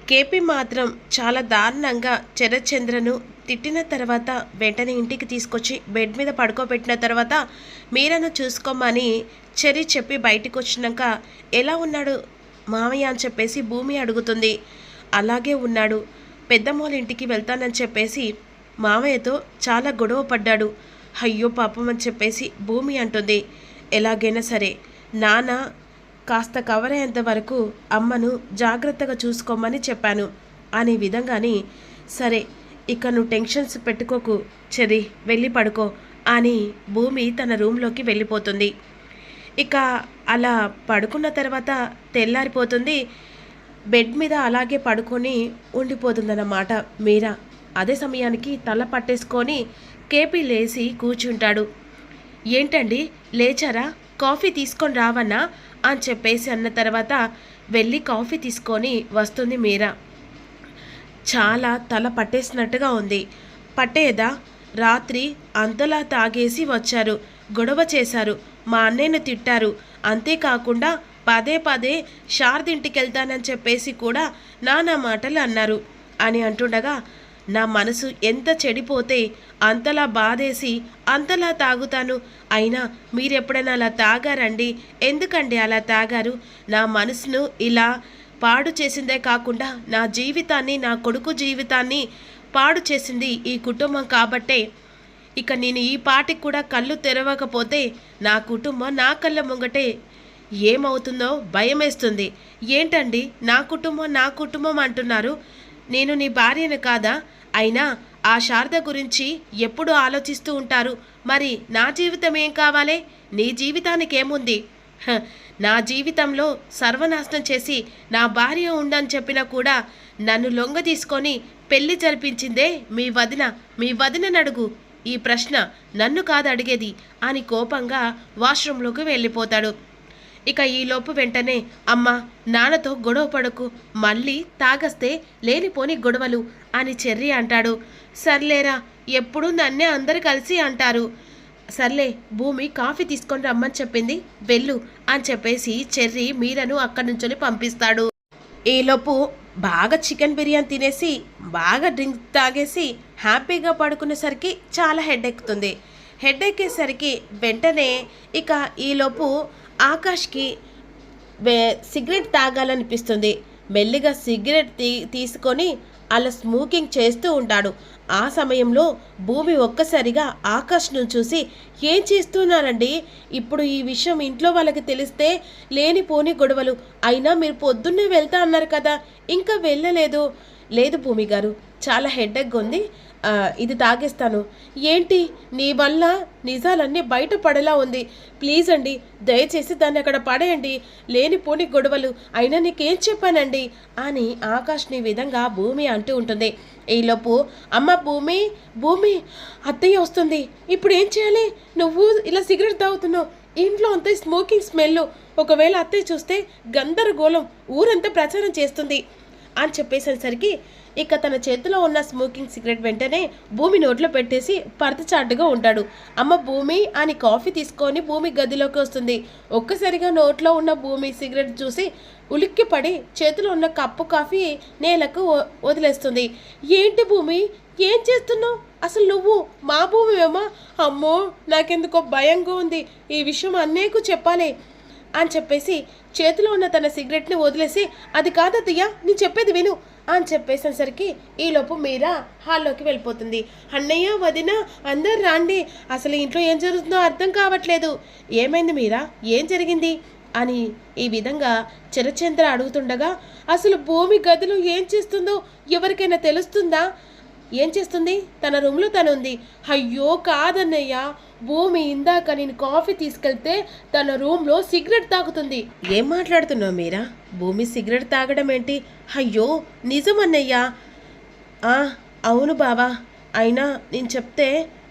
KP మాత్రం చాలా దారుణంగా శరత్చంద్రను తిట్టిన తర్వాత వెంటనే ఇంటికి తీసుకొచ్చి బెడ్ మీద పడుకోబెట్టిన తర్వాత మీరను చూసుకోమని చెరి చెప్పి బయటికి వచ్చినాక ఎలా ఉన్నాడు మామయ్య అని చెప్పేసి భూమి అడుగుతుంది. అలాగే ఉన్నాడు, పెద్దమ్మోళ్ళ ఇంటికి వెళ్తానని చెప్పేసి మామయ్యతో చాలా గొడవ పడ్డాడు. అయ్యో పాపం అని చెప్పేసి భూమి అంటుంది. ఎలాగైనా సరే నాన్న కాస్త కవర్ అయ్యేంత వరకు అమ్మను జాగ్రత్తగా చూసుకోమని చెప్పాను అనే విధంగాని, సరే ఇక నువ్వు టెన్షన్స్ పెట్టుకోకు చెర్రీ, వెళ్ళి పడుకో అని భూమి తన రూమ్లోకి వెళ్ళిపోతుంది. ఇక అలా పడుకున్న తర్వాత తెల్లారిపోతుంది. బెడ్ మీద అలాగే పడుకొని ఉండిపోతుందన్నమాట మీరా. అదే సమయానికి తల పట్టేసుకొని కేపీ లేచి కూర్చుంటాడు. ఏంటండి లేచారా, కాఫీ తీసుకొని రావన్నా అని చెప్పేసి అన్న తర్వాత వెళ్ళి కాఫీ తీసుకొని వస్తుంది మీరా. చాలా తల పట్టేసినట్టుగా ఉంది. పట్టేదా? రాత్రి అంతలా తాగేసి వచ్చారు, గొడవ చేశారు, మా అన్నయ్యను తిట్టారు, అంతేకాకుండా పదే పదే శారదింటికి వెళ్తానని చెప్పేసి కూడా నానా మాటలు అన్నారు అని అంటుండగా నా మనసు ఎంత చెడిపోతే అంతలా బాధేసి అంతలా తాగుతాను. అయినా మీరెప్పుడైనా అలా తాగారండి? ఎందుకండి అలా తాగారు? నా మనసును ఇలా పాడు చేసిందే కాకుండా నా జీవితాన్ని, నా కొడుకు జీవితాన్ని పాడు చేసింది ఈ కుటుంబం కాబట్టే ఇక నేను ఈ పాటికి కూడా కళ్ళు తెరవకపోతే నా కుటుంబం నా కళ్ళ ముంగటే ఏమవుతుందో భయమేస్తుంది. ఏంటండి నా కుటుంబం అంటున్నారు? నేను నీ భార్యను కాదా? అయినా ఆ శారద గురించి ఎప్పుడు ఆలోచిస్తూ ఉంటారు. మరి నా జీవితం ఏం కావాలి? నీ జీవితానికి ఏముంది? నా జీవితంలో సర్వనాశనం చేసి నా భార్య ఉండని చెప్పినా కూడా నన్ను లొంగ తీసుకొని పెళ్లి జరిపించిందే మీ వదిన నడుగు. ఈ ప్రశ్న నన్ను కాదు అడిగేది అని కోపంగా వాష్రూమ్లోకి వెళ్ళిపోతాడు. ఇక ఈలోపు వెంటనే అమ్మ నాన్నతో గొడవ పడకు, మళ్ళీ తాగస్తే లేనిపోని గొడవలు అని చెర్రీ అంటాడు. సర్లేరా, ఎప్పుడు నన్నే అందరు కలిసి అంటారు. సర్లే భూమి కాఫీ తీసుకొని రమ్మని చెప్పింది, వెళ్ళు అని చెప్పేసి చెర్రీ మీరను అక్కడి నుంచి పంపిస్తాడు. ఈలోపు బాగా చికెన్ బిర్యానీ తినేసి బాగా డ్రింక్ తాగేసి హ్యాపీగా పడుకునేసరికి చాలా హెడ్ ఎక్కుతుంది. హెడ్ ఎక్కేసరికి వెంటనే ఇక ఈలోపు ఆకాష్కి సిగరెట్ తాగాలనిపిస్తుంది. మెల్లిగా సిగరెట్ తీసుకొని అలా స్మోకింగ్ చేస్తూ ఉంటాడు. ఆ సమయంలో భూమి ఒక్కసారిగా ఆకాష్ను చూసి ఏం చేస్తున్నారండి? ఇప్పుడు ఈ విషయం ఇంట్లో వాళ్ళకి తెలిస్తే లేనిపోని గొడవలు. అయినా మీరు పొద్దున్నే వెళ్తా అన్నారు కదా, ఇంకా వెళ్ళలేదు. లేదు భూమి గారు, చాలా హెడ్ఏక్ ఉంది, ఇది తాగేస్తాను. ఏంటి నీ వల్ల నిజాలన్నీ బయటపడేలా ఉంది. ప్లీజ్ అండి, దయచేసి దాన్ని అక్కడ పడేయండి, లేనిపోని గొడవలు. అయినా నీకేం చెప్పానండి అని ఆకాష్ని విధంగా భూమి అంటూ ఉంటుంది. ఈలోపు అమ్మ భూమి అత్తయ్య వస్తుంది, ఇప్పుడు ఏం చేయాలి? నువ్వు ఇలా సిగరెట్ తాగుతున్నావు, ఇంట్లో అంతా స్మోకింగ్ స్మెల్, ఒకవేళ అత్తయ్య చూస్తే గందరగోళం, ఊరంతా ప్రచారం చేస్తుంది అని చెప్పేసరికి ఇక తన చేతిలో ఉన్న స్మోకింగ్ సిగరెట్ వెంటనే భూమి నోట్లో పెట్టేసి పరతచాటుగా ఉంటాడు. అమ్మ భూమి అని కాఫీ తీసుకొని భూమి గదిలోకి వస్తుంది. ఒక్కసారిగా నోట్లో ఉన్న భూమి సిగరెట్ చూసి ఉలిక్కిపడి చేతిలో ఉన్న కప్పు కాఫీ నేలకు వదిలేస్తుంది. ఏంటి భూమి, ఏం చేస్తున్నావు? అసలు నువ్వు మా భూమివేమా? అమ్మో నాకెందుకో భయంగా ఉంది, ఈ విషయం అన్నయ్యకు చెప్పాలి అని చెప్పేసి చేతిలో ఉన్న తన సిగరెట్ని వదిలేసి, అది కాదయ్యా నేను చెప్పేది విను అని చెప్పేసేసరికి ఈలోపు మీరా హాల్లోకి వెళ్ళిపోతుంది. అన్నయ్య వదిన అందరు రాండి, అసలు ఇంట్లో ఏం జరుగుతుందో అర్థం కావట్లేదు. ఏమైంది మీరా, ఏం జరిగింది అని ఈ విధంగా శరత్చంద్ర అడుగుతుండగా, అసలు భూమి గదిలో ఏం చేస్తుందో ఎవరికైనా తెలుస్తుందా? ఏం చేస్తుంది? తన రూమ్లో తను ఉంది. అయ్యో కాదన్నయ్య, భూమి ఇందాక నేను కాఫీ తీసుకెళ్తే తన రూమ్లో సిగరెట్ తాగుతుంది. ఏం మాట్లాడుతున్నావు మీరా? భూమి సిగరెట్ తాగడం ఏంటి? అయ్యో నిజమన్నయ్యా. అవును బావా, అయినా నేను చెప్తే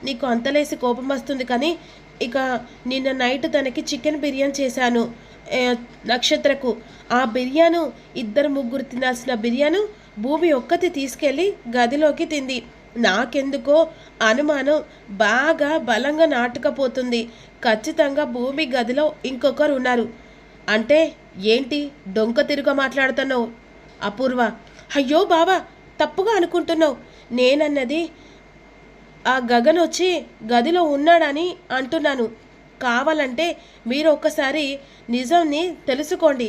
నీకు అంతలేసి కోపం వస్తుంది, కానీ ఇక నిన్న నైట్ తనకి చికెన్ బిర్యానీ చేశాను నక్షత్రకు. ఆ బిర్యానీ ఇద్దరు ముగ్గురు తినాల్సిన బిర్యానీ భూమి ఒక్కటి తీసుకెళ్ళి గదిలోకి తింది. నాకెందుకో అనుమానం బాగా బలంగా నాటుకపోతుంది. ఖచ్చితంగా భూమి గదిలో ఇంకొకరు ఉన్నారు. అంటే ఏంటి డొంక తిరుగా మాట్లాడుతున్నావు అపూర్వ? అయ్యో బావా, తప్పుగా అనుకుంటున్నావు. నేనన్నది ఆ గగన్ వచ్చి గదిలో ఉన్నాడని అంటున్నాను. కావాలంటే మీరు ఒక్కసారి నిజంని తెలుసుకోండి.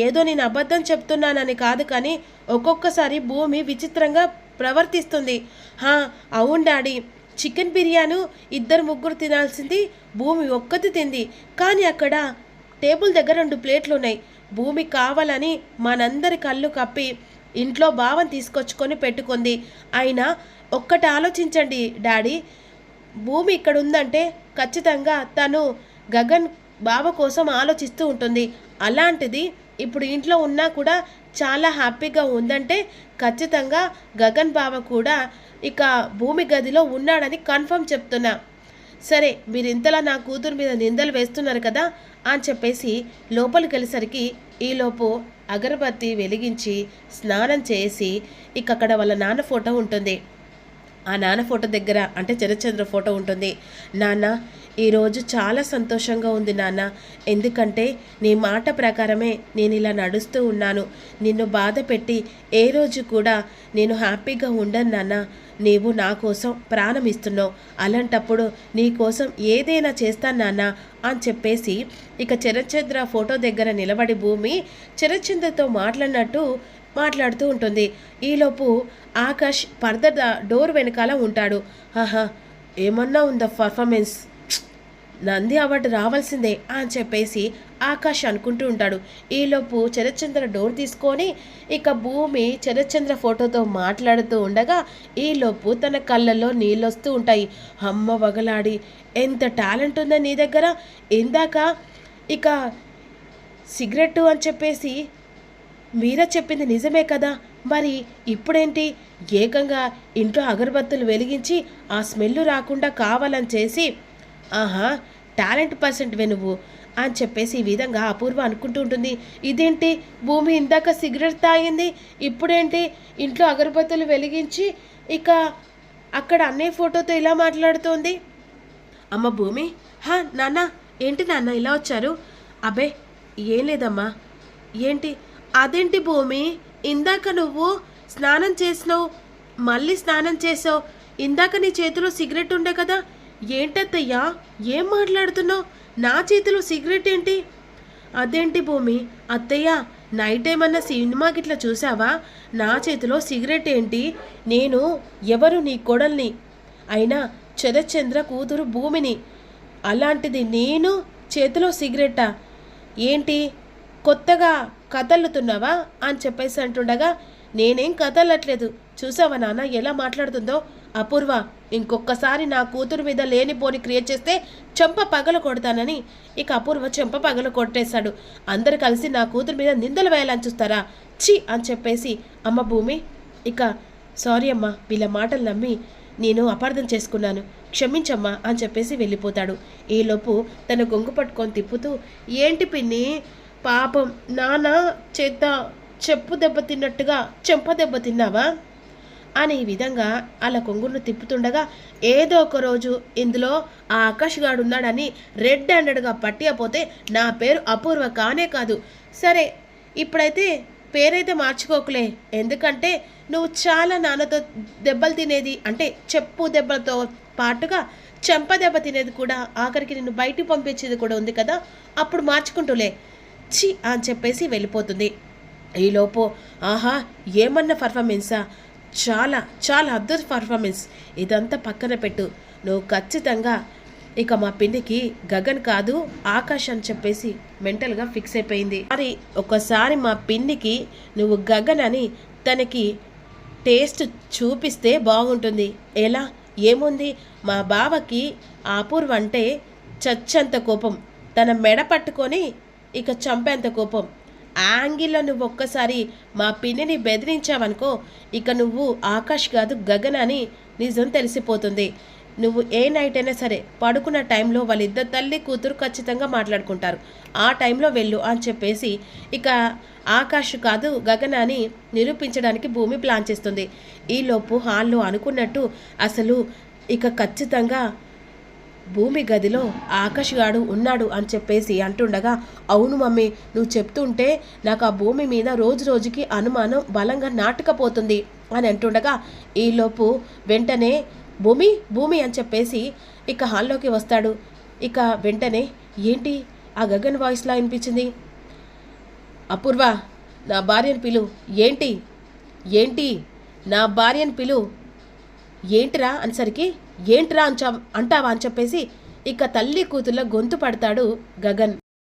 ఏదో నేను అబద్ధం చెప్తున్నానని కాదు, కానీ ఒక్కొక్కసారి భూమి విచిత్రంగా ప్రవర్తిస్తుంది. హా, అవును డాడీ, చికెన్ బిర్యానీ ఇద్దరు ముగ్గురు తినాల్సింది భూమి ఒక్కటి తింది. కానీ అక్కడ టేబుల్ దగ్గర 2 ప్లేట్లు ఉన్నాయి. భూమి కావాలని మనందరి కళ్ళు కప్పి ఇంట్లో భావం తీసుకొచ్చుకొని పెట్టుకుంది. అయినా ఒక్కటి ఆలోచించండి డాడీ, భూమి ఇక్కడ ఉందంటే ఖచ్చితంగా తను గగన్ బావ కోసం ఆలోచిస్తూ ఉంటుంది. అలాంటిది ఇప్పుడు ఇంట్లో ఉన్నా కూడా చాలా హ్యాపీగా ఉందంటే ఖచ్చితంగా గగన్ బావ కూడా ఇక భూమి గదిలో ఉన్నాడని కన్ఫర్మ్ చెప్తున్నా. సరే, మీరు ఇంతలా నా కూతురు మీద నిందలు వేస్తున్నారు కదా అని చెప్పేసి లోపలికి వెళ్ళేసరికి ఈలోపు అగరబత్తి వెలిగించి స్నానం చేసి ఇక అక్కడ వాళ్ళ నాన్న ఫోటో ఉంటుంది. ఆ నాన్న ఫోటో దగ్గర అంటే చరచంద్ర ఫోటో ఉంటుంది. నాన్న, ఈరోజు చాలా సంతోషంగా ఉంది నాన్న. ఎందుకంటే నీ మాట ప్రకారమే నేను ఇలా నడుస్తూ ఉన్నాను. నిన్ను బాధ పెట్టి ఏ రోజు కూడా నేను హ్యాపీగా ఉండను నాన్న. నీవు నా కోసం ప్రాణం ఇస్తున్నావు. అలాంటప్పుడు నీ కోసం ఏదైనా చేస్తాను నాన్న అని చెప్పేసి ఇక చరచంద్ర ఫోటో దగ్గర నిలబడి భూమి చరచంద్రతో మాట్లాడుతూ ఉంటుంది. ఈలోపు ఆకాష్ డోర్ వెనకాల ఉంటాడు. ఆహా, ఏమన్నా ఉందా పర్ఫార్మెన్స్, నంది అవార్డు రావాల్సిందే అని చెప్పేసి ఆకాష్ అనుకుంటూ ఉంటాడు. ఈలోపు చరచంద్ర డోర్ తీసుకొని ఇక భూమి చరచంద్ర ఫోటోతో మాట్లాడుతూ ఉండగా ఈలోపు తన కళ్ళల్లో నీళ్ళొస్తూ ఉంటాయి. అమ్మ వగలాడి, ఎంత టాలెంట్ ఉందా నీ దగ్గర. ఇందాక ఇక సిగరెట్టు అని చెప్పేసి మీరా చెప్పింది నిజమే కదా, మరి ఇప్పుడేంటి ఏకంగా ఇంట్లో అగరబత్తులు వెలిగించి ఆ స్మెల్ రాకుండా కావాలని చేసి, ఆహా, టాలెంట్ పర్సెంట్వే నువ్వు అని చెప్పేసి ఈ విధంగా అపూర్వ అనుకుంటూ ఉంటుంది. ఇదేంటి, భూమి ఇందాక సిగరెట్ తాగింది, ఇప్పుడేంటి ఇంట్లో అగరబత్తులు వెలిగించి ఇక అక్కడ అన్నయ్య ఫోటోతో ఇలా మాట్లాడుతోంది. అమ్మ భూమి, హా నాన్న, ఏంటి నాన్న ఇలా వచ్చారు? అబ్బే ఏం లేదమ్మా. ఏంటి, అదేంటి భూమి, ఇందాక నువ్వు స్నానం చేసినావు, మళ్ళీ స్నానం చేసావు, ఇందాక నీ చేతిలో సిగరెట్ ఉండే కదా, ఏంటత్తయ్యా ఏం మాట్లాడుతున్నావు? నా చేతిలో సిగరెట్ ఏంటి? అదేంటి భూమి, అత్తయ్య నైట్ ఏమన్నా సినిమా గిట్లా చూసావా? నా చేతిలో సిగరెట్ ఏంటి? నేను ఎవరు, నీ కొడల్ని, అయినా చరచంద్ర కూతురు భూమిని. అలాంటిది నేను చేతిలో సిగరెట్టా? ఏంటి కొత్తగా కథలుతున్నావా అని చెప్పేసి అంటుండగా, నేనేం కథలట్లేదు, చూసావా నాన్న ఎలా మాట్లాడుతుందో. అపూర్వ, ఇంకొకసారి నా కూతురు మీద లేనిపోని క్రియేట్ చేస్తే చెంప పగల కొడతానని ఇక అపూర్వ చెంప పగల కొట్టేశాడు. అందరు కలిసి నా కూతురు మీద నిందలు వేయాలని చూస్తారా, ఛీ అని చెప్పేసి, అమ్మ భూమి, ఇక సారీ అమ్మా, వీళ్ళ మాటలు నమ్మి నేను అపార్థం చేసుకున్నాను, క్షమించమ్మా అని చెప్పేసి వెళ్ళిపోతాడు. ఈలోపు తన గొంగు పట్టుకొని తిప్పుతూ, ఏంటి పిన్ని, పాపం నాన్న చేత చెప్పు దెబ్బ తిన్నట్టుగా చెంప దెబ్బ తిన్నావా అని ఈ విధంగా అలా కొంగును తిప్పుతుండగా, ఏదో ఒక రోజు ఇందులో ఆ ఆకాష్ గాడు ఉన్నాడని రెడ్ హ్యాండెడ్గా పట్టిపోతే నా పేరు అపూర్వ కానే కాదు. సరే, ఇప్పుడైతే పేరైతే మార్చుకోకులే, ఎందుకంటే నువ్వు చాలా నాన్నతో దెబ్బలు తినేది, అంటే చెప్పు దెబ్బలతో పాటుగా చెంప దెబ్బ తినేది కూడా, ఆఖరికి నిన్ను బయటికి పంపించేది కూడా ఉంది కదా, అప్పుడు మార్చుకుంటూలే, ఛీ అని చెప్పేసి వెళ్ళిపోతుంది. ఈలోపు, ఆహా, ఏమన్నా పర్ఫార్మెన్సా, చాలా చాలా అద్భుత పర్ఫార్మెన్స్, ఇదంతా పక్కన పెట్టు, నువ్వు ఖచ్చితంగా ఇక మా పిన్నికి గగన్ కాదు ఆకాష్ అని చెప్పేసి మెంటల్గా ఫిక్స్ అయిపోయింది. మరి ఒకసారి మా పిన్నికి నువ్వు గగన్ అని తనకి టేస్ట్ చూపిస్తే బాగుంటుంది. ఎలా, ఏముంది, మా బావకి అపూర్వ అంటే చచ్చంత కోపం, తన మెడ పట్టుకొని ఇక చంపేంత కోపం. యాంగిల్లో నువ్వు ఒక్కసారి మా పిన్నిని బెదిరించావనుకో, ఇక నువ్వు ఆకాష్ కాదు గగన్ అని నిజం తెలిసిపోతుంది. నువ్వు ఏ నైట్ అయినా సరే పడుకున్న టైంలో వాళ్ళిద్దరు తల్లి కూతురు ఖచ్చితంగా మాట్లాడుకుంటారు, ఆ టైంలో వెళ్ళు అని చెప్పేసి ఇక ఆకాష్ కాదు గగన్ అని నిరూపించడానికి భూమి ప్లాన్ చేస్తుంది. ఈలోపు హాల్లో అనుకున్నట్టు అసలు ఇక ఖచ్చితంగా భూమి గదిలో ఆకాష్ గాడు ఉన్నాడు అని చెప్పేసి అంటుండగా, అవును మమ్మీ, నువ్వు చెప్తుంటే నాకు ఆ భూమి మీద రోజు రోజుకి అనుమానం బలంగా నాటుకపోతుంది అని అంటుండగా, ఈలోపు వెంటనే భూమి భూమి అని చెప్పేసి ఇక హాల్లోకి వస్తాడు. ఇక వెంటనే ఏంటి ఆ గగన్ వాయిస్లా వినిపించింది. అపూర్వ, నా భార్యను పిలు. ఏంటి ఏంటి నా భార్యను పిలు. ఏంటిరా అనేసరికి, ఏంట్రా అంటావా అని చెప్పేసి ఇక తల్లి కూతుర్ల గొంతు పడతాడు గగన్.